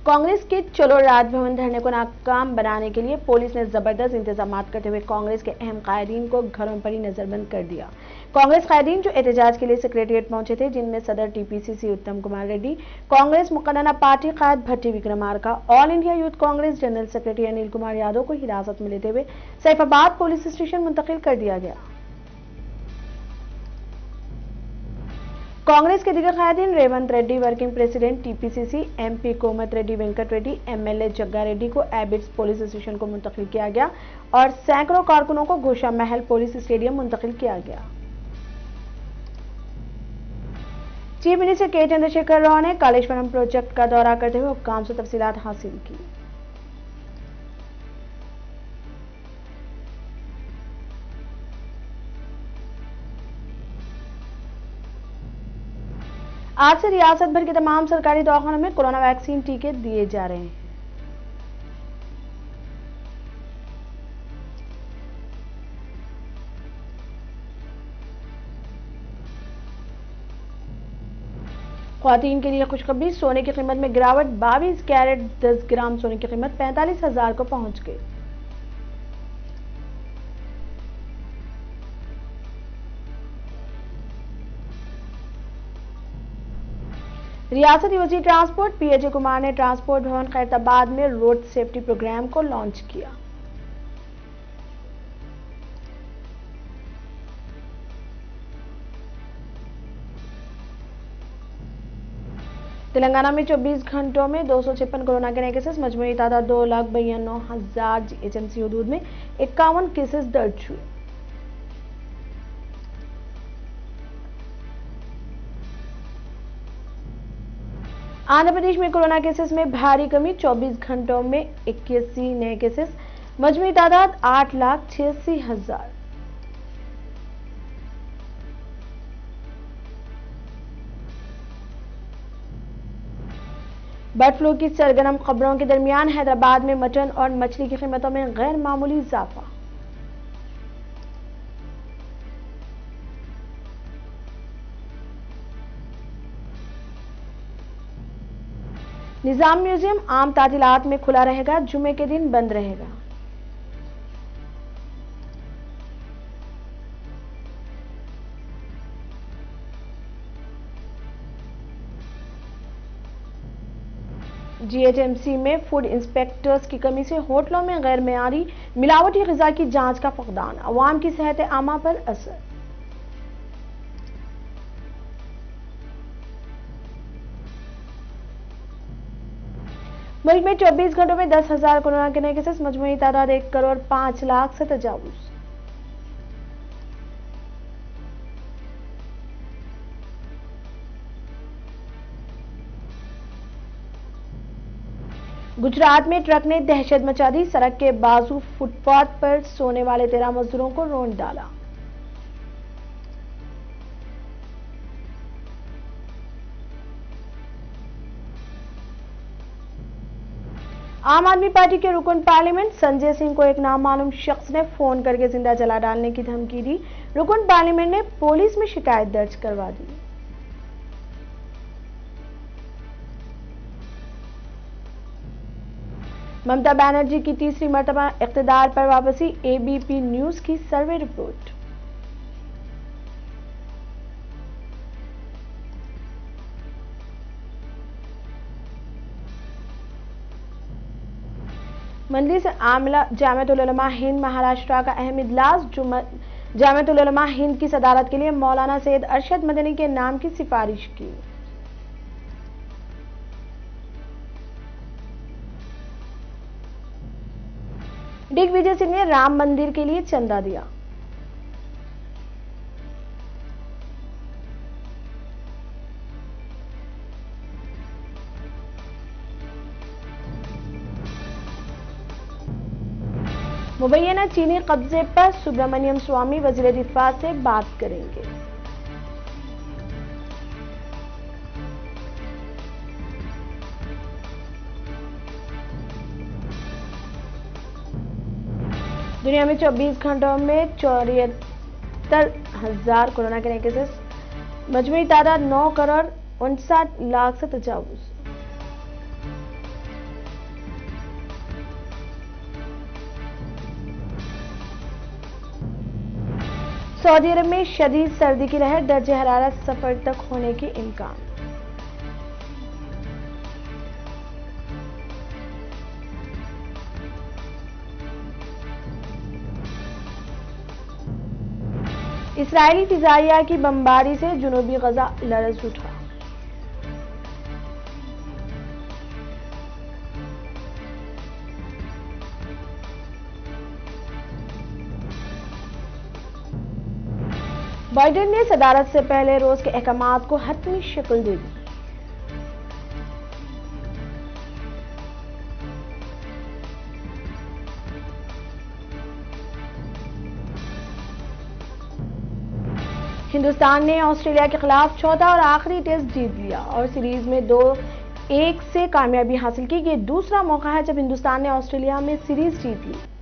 कांग्रेस के चलो राजभवन धरने को नाकाम बनाने के लिए पुलिस ने जबरदस्त इंतजाम करते हुए कांग्रेस के अहम कायदीन को घरों पर ही नजरबंद कर दिया। कांग्रेस कायदीन जो एहतजाज के लिए सेक्रेटेरिएट पहुंचे थे, जिनमें सदर टीपीसीसी उत्तम कुमार रेड्डी, कांग्रेस मुकर्रना पार्टी कायद Bhatti Vikramarka, all India youth Congress general secretary Anil Kumar Yadav को हिरासत में लेते हुए सैफाबाद पुलिस स्टेशन मुंतकिल कर दिया गया। कांग्रेस के दीगर कायदीन Revanth Reddy, working president TPCC, MP Komati Reddy Venkat Reddy, MLA Jagga Reddy को एबिट्स पुलिस स्टेशन को मुंतकिल किया गया और सैकड़ों कारकुनों को घोषा महल पुलिस स्टेडियम मुंतकिल किया गया। चीफ मिनिस्टर के चंद्रशेखर राव ने कालेश्वरम प्रोजेक्ट का दौरा करते हुए हुक्काम से तफसीलात हासिल की। आज से रियासत भर के तमाम सरकारी दवाखानों में कोरोना वैक्सीन टीके दिए जा रहे हैं। ख्वातीन के लिए खुशखबरी, सोने की कीमत में गिरावट, 22 कैरेट 10 ग्राम सोने की कीमत 45,000 को पहुंच गई। रियासती वजीर ट्रांसपोर्ट पी अजय कुमार ने ट्रांसपोर्ट भवन खैरताबाद में रोड सेफ्टी प्रोग्राम को लॉन्च किया। तेलंगाना में 24 घंटों में 256 कोरोना के नए केसेस, मजमूई तादाद 2,92,000। जीएचएमसी हदूद में 51 केसेस दर्ज हुए। आंध्र प्रदेश में कोरोना केसेस में भारी कमी, 24 घंटों में 81 नए केसेस, मजमूई तादाद 8,86,000। बर्ड फ्लू की सरगर्म खबरों के दरमियान हैदराबाद में मटन और मछली की कीमतों में गैर मामूली इजाफा। निजाम म्यूजियम आम तातीलात में खुला रहेगा, जुमे के दिन बंद रहेगा। जीएचएमसी में फूड इंस्पेक्टर्स की कमी से होटलों में गैर मेयारी मिलावटी ग़िज़ा की जांच का फक़दान, अवाम की सेहत आमा पर असर। मुल्क में 24 घंटों में 10,000 कोरोना के नए केसेस, मजमूई तादाद 1,05,00,000 से तजावुज। गुजरात में ट्रक ने दहशत मचा दी, सड़क के बाजू फुटपाथ पर सोने वाले 13 मजदूरों को रौंद डाला। आम आदमी पार्टी के रुकन पार्लियामेंट संजय सिंह को एक नामालूम शख्स ने फोन करके जिंदा जला डालने की धमकी दी। रुकन पार्लियामेंट ने पुलिस में शिकायत दर्ज करवा दी। ममता बनर्जी की तीसरी मर्तबा इख्तिदार पर वापसी, एबीपी न्यूज की सर्वे रिपोर्ट। मंदी से आमला जामियतुल उलमा हिंद महाराष्ट्र का अहम इजलास, जामियतुल उलमा हिंद की सदारत के लिए मौलाना सैयद अरशद मदनी के नाम की सिफारिश की। दिग्विजय सिंह ने राम मंदिर के लिए चंदा दिया। मुबैना चीनी कब्जे पर सुब्रमण्यम स्वामी वजीर दिफा से बात करेंगे। दुनिया में 24 घंटों में 74,000 कोरोना के नए केसेस, मजमूई तादाद 9,59,00,000 से तजावुज। सऊदी अरब में शदीद सर्दी की लहर, दर्जे हरारत 0 तक होने के इम्कान। इस्राएली फिजाइया की बमबारी से जुनूबी गजा लरज उठा। बाइडेन ने सदारत से पहले रोज के अहकामात को हतमी शक्ल दे दी। हिंदुस्तान ने ऑस्ट्रेलिया के खिलाफ चौथा और आखिरी टेस्ट जीत लिया और सीरीज में 2-1 से कामयाबी हासिल की। ये दूसरा मौका है जब हिंदुस्तान ने ऑस्ट्रेलिया में सीरीज जीत ली।